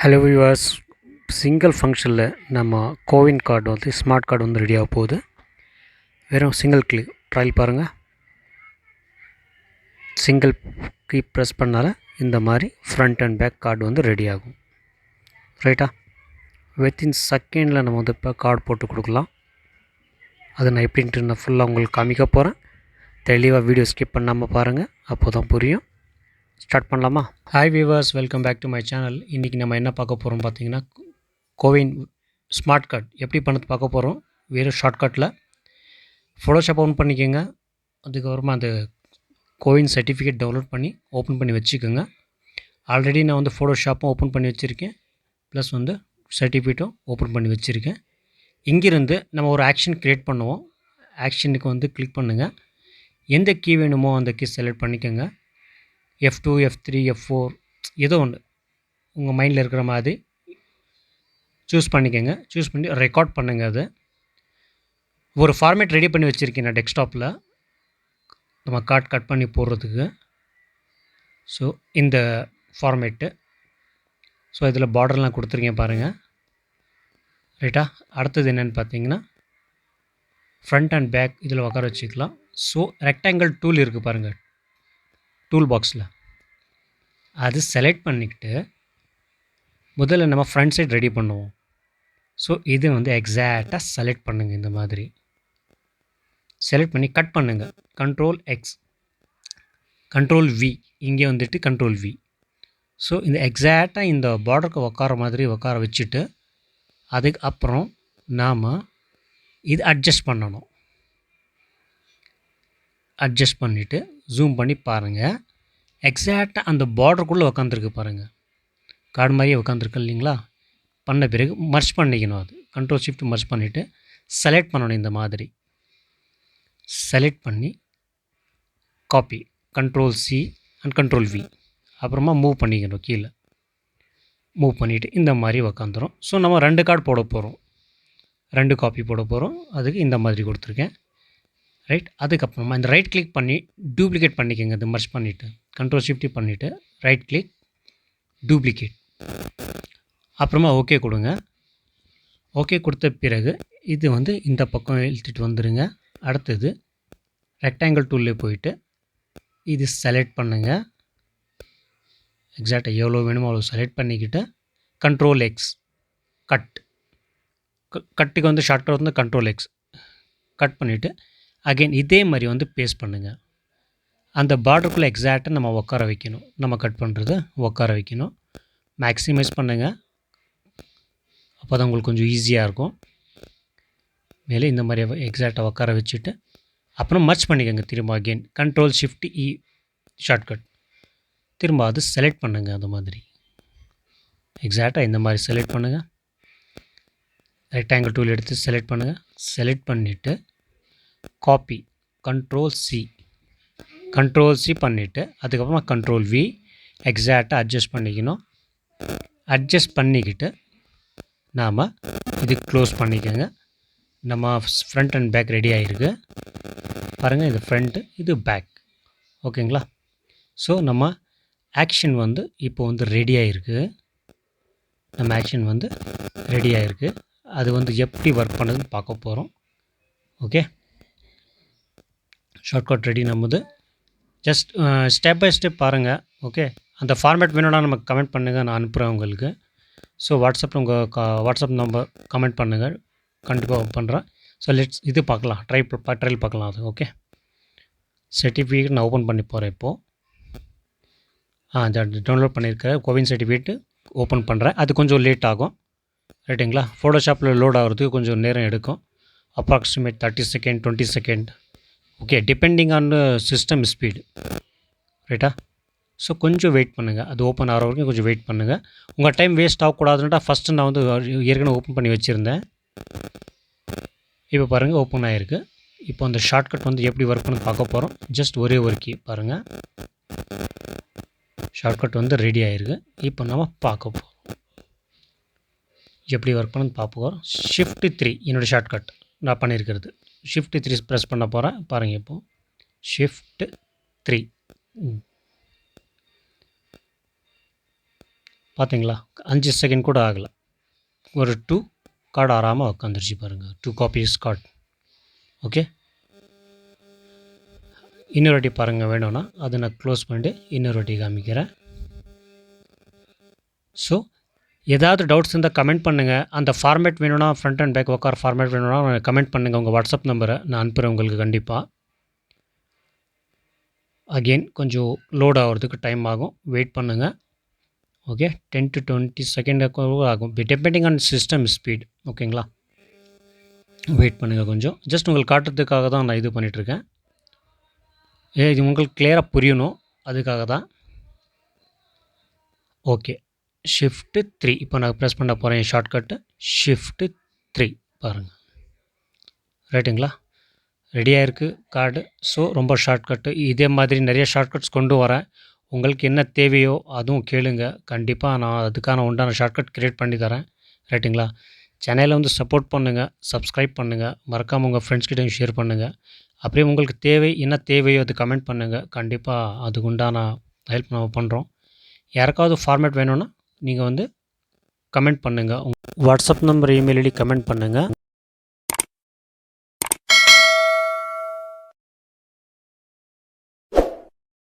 Hello viewers, single ஃபங்க்ஷனில் நம்ம CoWIN card வந்து ஸ்மார்ட் கார்டு வந்து ரெடி ஆக போகுது. வெறும் சிங்கிள் கிளிக் ட்ரையல் பாருங்கள். சிங்கிள் கீ ப்ரெஸ் பண்ணால் இந்த மாதிரி ஃப்ரண்ட் அண்ட் பேக் கார்டு வந்து ரெடி ஆகும். ரைட்டா, வித்தின் செகண்டில் நம்ம வந்து இப்போ கார்டு போட்டு கொடுக்கலாம். அதை நான் எப்படின்ட்டு நான் ஃபுல்லாக உங்களுக்கு காமிக்க போகிறேன். தெளிவாக வீடியோ ஸ்கிப் பண்ணாமல் பாருங்கள், அப்போ தான் புரியும். ஸ்டார்ட் பண்ணலாமா? Hi viewers, welcome back to my channel. இன்றைக்கி நம்ம என்ன பார்க்க போகிறோம் பார்த்தீங்கன்னா, கோவின் ஸ்மார்ட் கார்டு எப்படி பண்ணது பார்க்க போகிறோம். வெறும் ஷார்ட்கட்டில் ஃபோட்டோஷாப் ஓப்பன் பண்ணிக்கோங்க. அதுக்கப்புறமா அந்த கோவின் சர்டிஃபிகேட் டவுன்லோட் பண்ணி ஓப்பன் பண்ணி வச்சுக்கோங்க. ஆல்ரெடி நான் வந்து ஃபோட்டோஷாப்பும் ஓப்பன் பண்ணி வச்சுருக்கேன், ப்ளஸ் வந்து சர்டிஃபிகேட்டும் ஓப்பன் பண்ணி வச்சுருக்கேன். இங்கிருந்து நம்ம ஒரு ஆக்ஷன் க்ரியேட் பண்ணுவோம். ஆக்ஷனுக்கு வந்து கிளிக் பண்ணுங்கள். எந்த கீ வேணுமோ அந்த கீ செலக்ட் பண்ணிக்கோங்க. F2, F3, F4 ஏதோ ஒன்று உங்கள் மைண்டில் இருக்கிற மாதிரி சூஸ் பண்ணிக்கோங்க. சூஸ் பண்ணி ரெக்கார்ட் பண்ணுங்கள். அது ஒரு ஃபார்மேட் ரெடி பண்ணி வச்சுருக்கேன் நான் டெஸ்க்டாப்பில், நம்ம கார்ட் கட் பண்ணி போடுறதுக்கு. ஸோ இந்த ஃபார்மேட்டு, ஸோ இதில் பார்டர்லாம் கொடுத்துருக்கேன் பாருங்கள். ரைட்டா, அடுத்தது என்னென்னு பார்த்தீங்கன்னா ஃப்ரண்ட் அண்ட் பேக் இதில் உட்கார வச்சுக்கலாம். ஸோ ரெக்டாங்கிள் டூல் இருக்குது பாருங்கள், டூல் பாக்ஸில் அது செலக்ட் பண்ணிக்கிட்டு முதல்ல நம்ம ஃப்ரண்ட் சைட் ரெடி பண்ணுவோம். ஸோ இது வந்து எக்ஸாக்டாக செலக்ட் பண்ணுங்கள். இந்த மாதிரி செலக்ட் பண்ணி கட் பண்ணுங்கள். Ctrl+X, Ctrl+V, இங்கே வந்துட்டு Ctrl+V. ஸோ இந்த எக்ஸாக்டாக இந்த பார்டருக்கு உட்கார மாதிரி உட்கார வச்சுட்டு அதுக்கு அப்புறம் நாம் இது அட்ஜஸ்ட் பண்ணணும். அட்ஜஸ்ட் பண்ணிவிட்டு ஜூம் பண்ணி பாருங்கள். எக்ஸாக்டாக அந்த பார்டருக்குள்ளே உட்காந்துருக்கு பாருங்கள், கார்டு மாதிரியே உட்காந்துருக்கு இல்லைங்களா. பண்ண பிறகு மர்ச் பண்ணிக்கணும். அது Ctrl+Shift மர்ச் பண்ணிவிட்டு செலக்ட் பண்ணணும். இந்த மாதிரி செலக்ட் பண்ணி காப்பி Ctrl+C அண்ட் Ctrl+V, அப்புறமா மூவ் பண்ணிக்கணும். கீழே மூவ் பண்ணிவிட்டு இந்த மாதிரி உக்காந்துரும். ஸோ நம்ம 2 கார்டு போட போகிறோம், 2 காப்பி போட போகிறோம். அதுக்கு இந்த மாதிரி கொடுத்துருக்கேன். ரைட், அதுக்கப்புறமா இந்த ரைட் கிளிக் பண்ணி டூப்ளிகேட் பண்ணிக்கோங்க. இது மர்ச் பண்ணிவிட்டு Ctrl+Shift பண்ணிவிட்டு ரைட் கிளிக் டூப்ளிகேட், அப்புறமா ஓகே கொடுங்க. ஓகே கொடுத்த பிறகு இது வந்து இந்த பக்கம் இழுத்துட்டு வந்துடுங்க. அடுத்தது ரெக்டாங்கிள் டூல்லே போயிட்டு இது செலக்ட் பண்ணுங்கள். எக்ஸாக்டாக எவ்வளோ வேணுமோ அவ்வளோ செலக்ட் பண்ணிக்கிட்டு Ctrl+X கட்டுக்கு வந்து ஷார்ட்கட் வந்து Ctrl+X கட் பண்ணிவிட்டு அகெயின் இதே மாதிரி வந்து பேஸ்ட் பண்ணுங்கள். அந்த பார்டருக்குள்ளே எக்ஸாக்டாக நம்ம உட்கார வைக்கணும். நம்ம கட் பண்ணுறது உட்கார வைக்கணும். மேக்ஸிமைஸ் பண்ணுங்கள், அப்போ தான் உங்களுக்கு கொஞ்சம் ஈஸியாக இருக்கும். மேலே இந்த மாதிரி எக்ஸாக்டாக உட்கார வச்சுட்டு அப்புறம் மர்ச் பண்ணிக்கோங்க. திரும்ப அகெயின் Ctrl+Shift+E ஷார்ட்கட் திரும்ப அது செலக்ட் பண்ணுங்கள். அந்த மாதிரி எக்ஸாக்டாக இந்த மாதிரி செலக்ட் பண்ணுங்கள். ரெக்டாங்கிள் டூல் எடுத்து செலக்ட் பண்ணுங்கள். செலக்ட் பண்ணிவிட்டு காப்பி Ctrl+C பண்ணிவிட்டு அதுக்கப்புறமா Ctrl+V எக்ஸாக்டாக அட்ஜஸ்ட் பண்ணிக்கணும். அட்ஜஸ்ட் பண்ணிக்கிட்டு நாம் இது க்ளோஸ் பண்ணிக்கோங்க. நம்ம ஃப்ரண்ட் அண்ட் பேக் ரெடி ஆகிருக்கு பாருங்கள். இது ஃப்ரண்ட்டு, இது பேக். ஓகேங்களா. ஸோ நம்ம ஆக்ஷன் வந்து இப்போ வந்து ரெடி ஆகிருக்கு. நம்ம ஆக்ஷன் வந்து ரெடி ஆகிருக்கு. அது வந்து எப்படி ஒர்க் பண்ணுதுன்னு பார்க்க போகிறோம். ஓகே, ஷார்ட்கட் ரெடி நம்மது. ஜஸ்ட் ஸ்டெப் பை ஸ்டெப் பாருங்கள். ஓகே, அந்த ஃபார்மேட் வேணும்னா நமக்கு கமெண்ட் பண்ணுங்கள், நான் அனுப்புகிறேன் உங்களுக்கு. ஸோ வாட்ஸ்அப்பில் உங்கள் வாட்ஸ்அப் நம்பர் கமெண்ட் பண்ணுங்கள், கண்டிப்பாக பண்ணுறேன். ஸோ லெட்ஸ் இது பார்க்கலாம், ட்ரையல் பார்க்கலாம். அது ஓகே, சர்டிஃபிகேட் நான் ஓப்பன் பண்ணி போகிறேன் இப்போது. டவுன்லோட் பண்ணியிருக்கேன் கோவின் சர்டிஃபிகேட்டு ஓப்பன் பண்ணுறேன். அது கொஞ்சம் லேட் ஆகும், ரைட்டுங்களா. ஃபோட்டோஷாப்பில் லோட் ஆகிறதுக்கு கொஞ்சம் நேரம் எடுக்கும். Approximate 30 second 20 second. Okay, depending on system speed. ரைட்டா, ஸோ கொஞ்சம் வெயிட் பண்ணுங்கள். அது ஓப்பன் ஆகிற வரைக்கும் கொஞ்சம் வெயிட் பண்ணுங்கள். உங்கள் டைம் வேஸ்ட் ஆகக்கூடாதுன்ட்டா ஃபஸ்ட்டு நான் வந்து ஏற்கனவே ஓப்பன் பண்ணி வச்சுருந்தேன். இப்போ பாருங்கள் ஓப்பன் ஆகிருக்கு. இப்போ அந்த ஷார்ட்கட் வந்து எப்படி ஒர்க் பண்ணு பார்க்க போகிறோம். ஜஸ்ட் ஒரே ஒரு கீ பாருங்கள், ஷார்ட்கட் வந்து ரெடி ஆகிருக்கு. இப்போ நம்ம பார்க்க போகிறோம் எப்படி ஒர்க் பண்ணுன்னு பார்க்க போகிறோம். Shift+3 என்னோடய ஷார்ட்கட் நான் பண்ணியிருக்கிறது. Shift+3 ப்ரெஸ் பண்ண போகிறேன் பாருங்கள். இப்போது Shift+3 பார்த்தீங்களா 5 செகண்ட் கூட ஆகலை, ஒரு 2 கார்டு ஆறாமல் உட்காந்துருச்சு பாருங்கள், 2 காப்பீஸ் கார்டு. ஓகே, இன்னொரு வாட்டி பாருங்கள், வேணும்னா அதை நான் க்ளோஸ் பண்ணிட்டு இன்னொரு வாட்டி காமிக்கிறேன். ஸோ ஏதாவது டவுட்ஸ் இருந்தால் கமெண்ட் பண்ணுங்கள். அந்த ஃபார்மேட் வேணும்னா front and back Waqar format வேணும்னா கமெண்ட் பண்ணுங்கள். உங்கள் வாட்ஸ்அப் நம்பரை நான் அனுப்புகிறேன் உங்களுக்கு கண்டிப்பாக. அகெயின் கொஞ்சம் லோட் ஆகிறதுக்கு டைம் ஆகும், வெயிட் பண்ணுங்கள். ஓகே, 10 to 20 செகண்ட் ஆகும், டிபெண்டிங் ஆன் சிஸ்டம் ஸ்பீட். ஓகேங்களா, வெயிட் பண்ணுங்கள் கொஞ்சம். ஜஸ்ட் உங்களுக்கு காட்டுறதுக்காக தான் நான் இது பண்ணிகிட்ருக்கேன். இது உங்களுக்கு கிளியராக புரியணும், அதுக்காக தான். ஓகே, ஷிஃப்ட்டு 3 இப்போ நான் ப்ரெஸ் பண்ண போகிறேன். ஷார்ட்கட்டு ஷிஃப்ட்டு 3 பாருங்கள், ரைட்டுங்களா, ரெடியாக இருக்குது கார்டு. ஸோ ரொம்ப ஷார்ட்கட்டு, இதே மாதிரி நிறைய ஷார்ட்கட்ஸ் கொண்டு வரேன். உங்களுக்கு என்ன தேவையோ அதுவும் கேளுங்க, கண்டிப்பாக நான் அதுக்கான உண்டான ஷார்ட்கட் க்ரியேட் பண்ணி தரேன். ரைட்டுங்களா, சேனலை வந்து சப்போர்ட் பண்ணுங்கள், சப்ஸ்கிரைப் பண்ணுங்கள், மறக்காமல் உங்கள் ஃப்ரெண்ட்ஸ்கிட்டையும் ஷேர் பண்ணுங்கள். அப்படியே உங்களுக்கு என்ன தேவையோ அது கமெண்ட் பண்ணுங்கள், கண்டிப்பாக அதுக்கு உண்டான ஹெல்ப் நம்ம பண்ணுறோம். யாருக்காவது ஃபார்மேட் வேணும்னா நீங்கள் வந்து கமெண்ட் பண்ணுங்கள், WhatsApp number, email ID comment பண்ணுங்கள்.